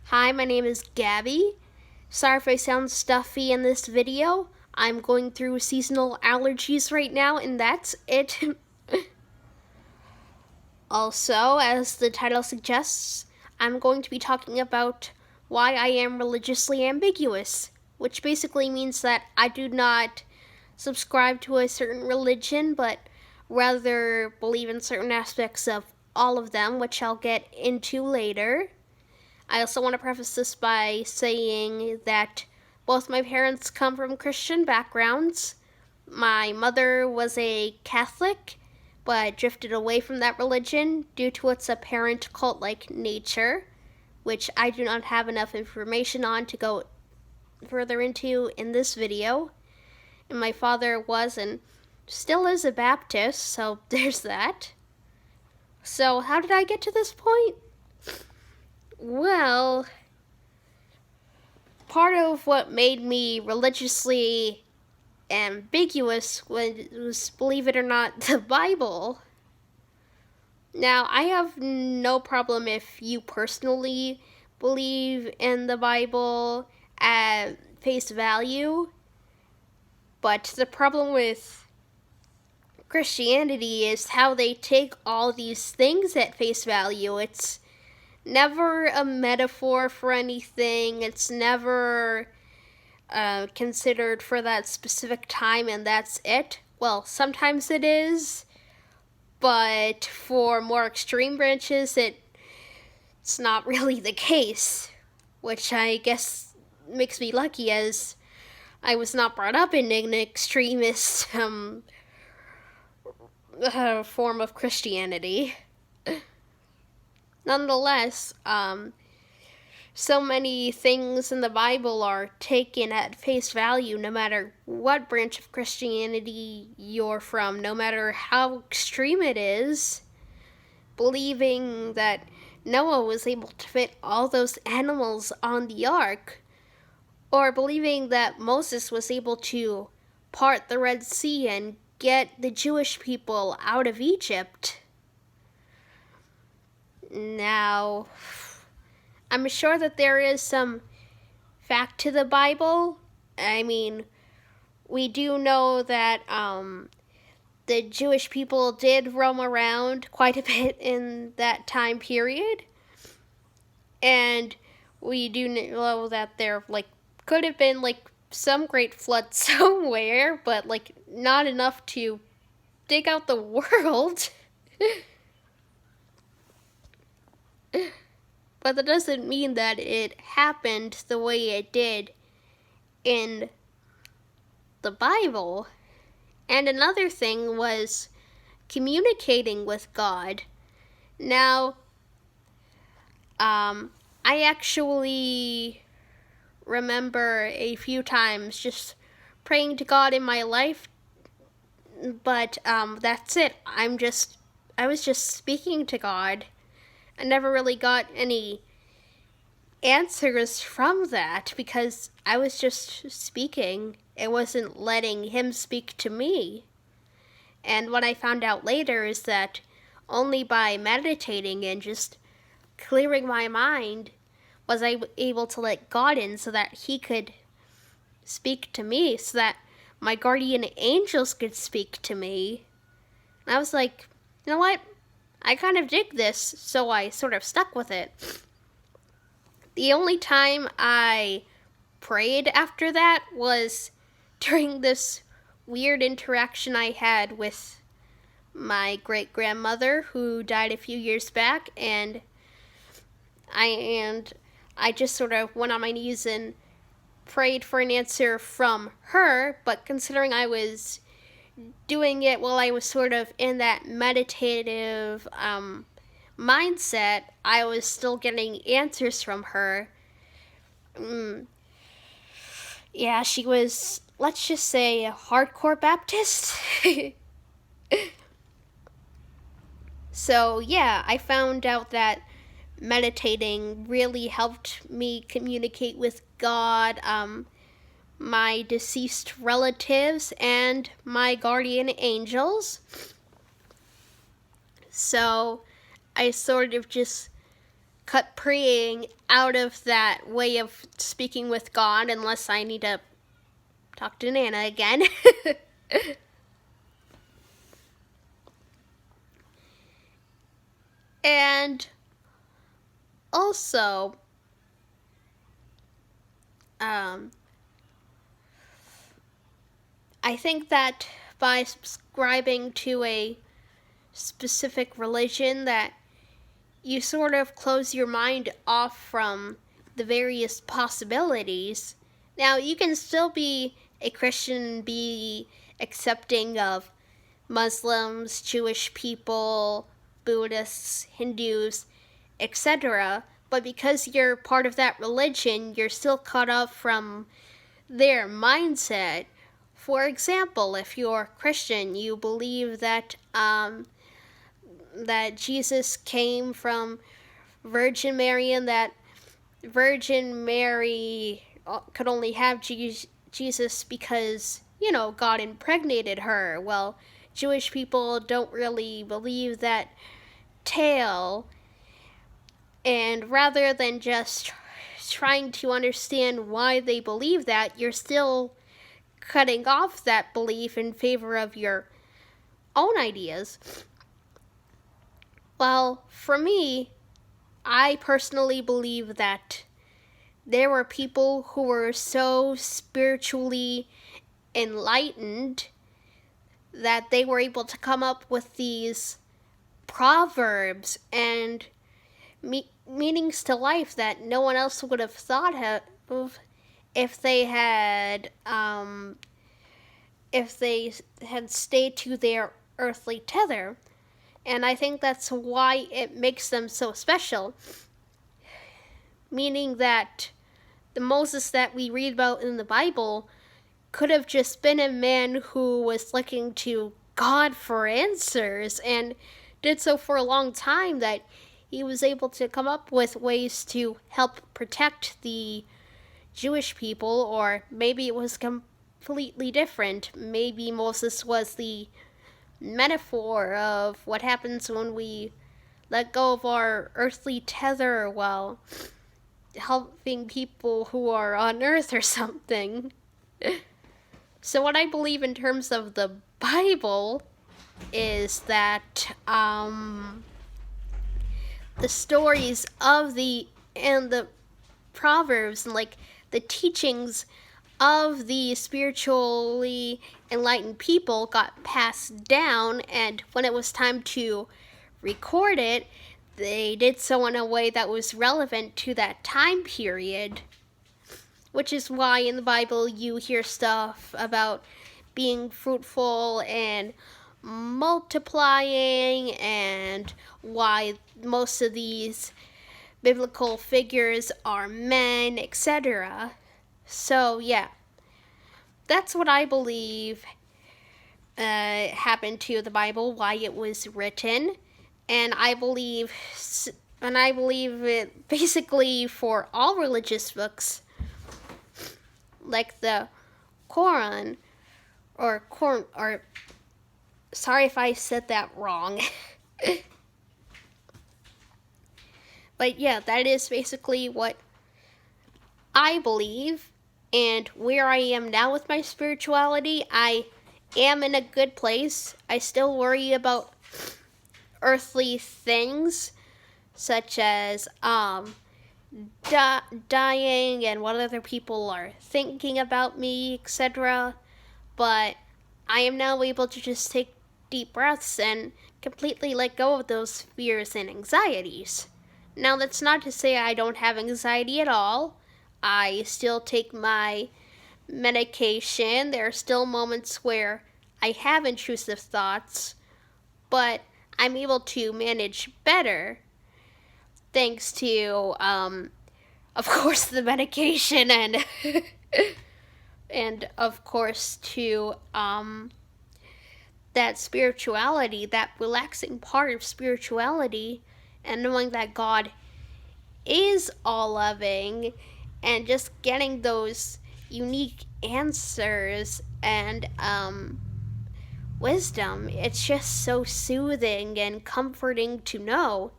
Hi, my name is Gabby. Sorry if I sound stuffy in this video. I'm going through seasonal allergies right now, and that's it. Also, as the title suggests, I'm going to be talking about why I am religiously ambiguous, which basically means that I do not subscribe to a certain religion, but rather believe in certain aspects of all of them, which I'll get into later. I also want to preface this by saying that both my parents come from Christian backgrounds. My mother was a Catholic, but drifted away from that religion due to its apparent cult-like nature, which I do not have enough information on to go further into in this video. And my father was and still is a Baptist, so there's that. So how did I get to this point? Well, part of what made me religiously ambiguous was, believe it or not, the Bible. Now, I have no problem if you personally believe in the Bible at face value, but the problem with Christianity is how they take all these things at face value. It's never a metaphor for anything. It's never considered for that specific time and that's it. Well, sometimes it is, but for more extreme branches, it's not really the case, which I guess makes me lucky as I was not brought up in an extremist form of Christianity. Nonetheless, so many things in the Bible are taken at face value no matter what branch of Christianity you're from, no matter how extreme it is. Believing that Noah was able to fit all those animals on the ark, or believing that Moses was able to part the Red Sea and get the Jewish people out of Egypt. Now, I'm sure that there is some fact to the Bible. I mean, we do know that the Jewish people did roam around quite a bit in that time period. And we do know that there could have been some great flood somewhere, but not enough to dig out the world. But that doesn't mean that it happened the way it did in the Bible. And another thing was communicating with God. Now, I actually remember a few times just praying to God in my life, but that's it. I was just speaking to God. I never really got any answers from that because I was just speaking. It wasn't letting him speak to me. And what I found out later is that only by meditating and just clearing my mind was I able to let God in so that he could speak to me, so that my guardian angels could speak to me. And I was like, you know what? I kind of dig this, so I sort of stuck with it. The only time I prayed after that was during this weird interaction I had with my great-grandmother who died a few years back, and I just sort of went on my knees and prayed for an answer from her, but considering I was doing it while I was sort of in that meditative mindset, I was still getting answers from her. Yeah, she was, let's just say, a hardcore Baptist. So yeah, I found out that meditating really helped me communicate with God, my deceased relatives, and my guardian angels. So I sort of just cut praying out of that way of speaking with God unless I need to talk to Nana again. And also, I think that by subscribing to a specific religion, that you sort of close your mind off from the various possibilities. Now, you can still be a Christian and be accepting of Muslims, Jewish people, Buddhists, Hindus, etc. But because you're part of that religion, you're still cut off from their mindset. For example, if you're Christian, you believe that that Jesus came from Virgin Mary and that Virgin Mary could only have Jesus because, God impregnated her. Well, Jewish people don't really believe that tale, and rather than just trying to understand why they believe that, you're still cutting off that belief in favor of your own ideas. Well, for me, I personally believe that there were people who were so spiritually enlightened that they were able to come up with these proverbs and meanings to life that no one else would have thought of if they had stayed to their earthly tether. And I think that's why it makes them so special. Meaning that the Moses that we read about in the Bible could have just been a man who was looking to God for answers and did so for a long time, that he was able to come up with ways to help protect the Jewish people. Or maybe it was completely different. Maybe Moses was the metaphor of what happens when we let go of our earthly tether while helping people who are on earth or something. So what I believe in terms of the Bible is that the stories of the Proverbs and the teachings of the spiritually enlightened people got passed down, and when it was time to record it, they did so in a way that was relevant to that time period. Which is why in the Bible you hear stuff about being fruitful and multiplying, and why most of these biblical figures are men, etc. So yeah, that's what I believe happened to the Bible, why it was written, and I believe it basically for all religious books, like the Quran, or sorry if I said that wrong. But yeah, that is basically what I believe. And where I am now with my spirituality, I am in a good place. I still worry about earthly things, such as dying and what other people are thinking about me, etc. But I am now able to just take deep breaths and completely let go of those fears and anxieties. Now, that's not to say I don't have anxiety at all. I still take my medication. There are still moments where I have intrusive thoughts, but I'm able to manage better thanks to, of course, the medication and and of course to that spirituality, that relaxing part of spirituality, and knowing that God is all loving, and just getting those unique answers and wisdom. It's just so soothing and comforting to know.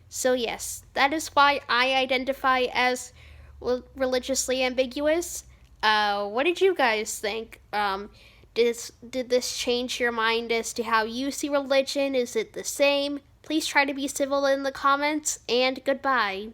So, yes, that is why I identify as religiously ambiguous. What did you guys think? Did this change your mind as to how you see religion? Is it the same? Please try to be civil in the comments, and goodbye.